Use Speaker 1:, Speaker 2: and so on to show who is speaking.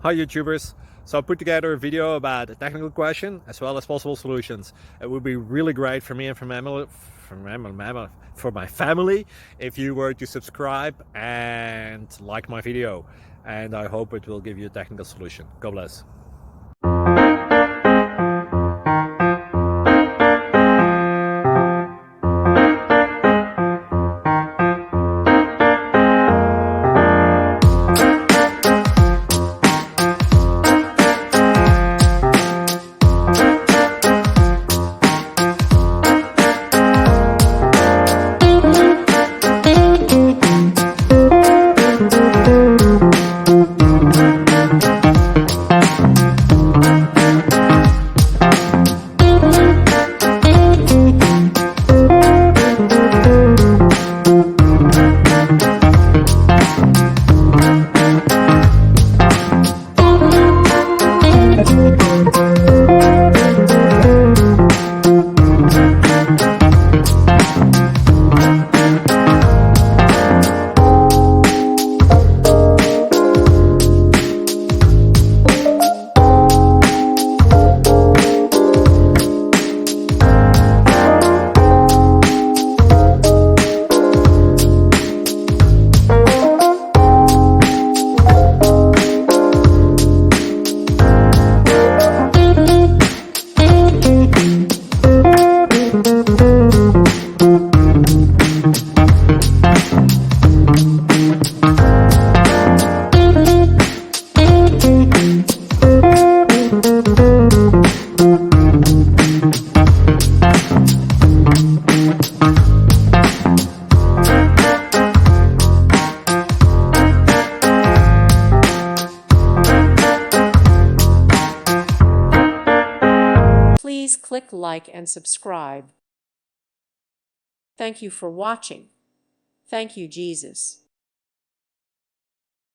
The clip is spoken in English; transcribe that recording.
Speaker 1: Hi YouTubers! So I put together a video about a technical question as well as possible solutions. It would be really great for me and for my family if you were to subscribe and like my video, and I hope it will give you a technical solution. God bless.
Speaker 2: Please click like and subscribe. Thank you for watching. Thank you, Jesus.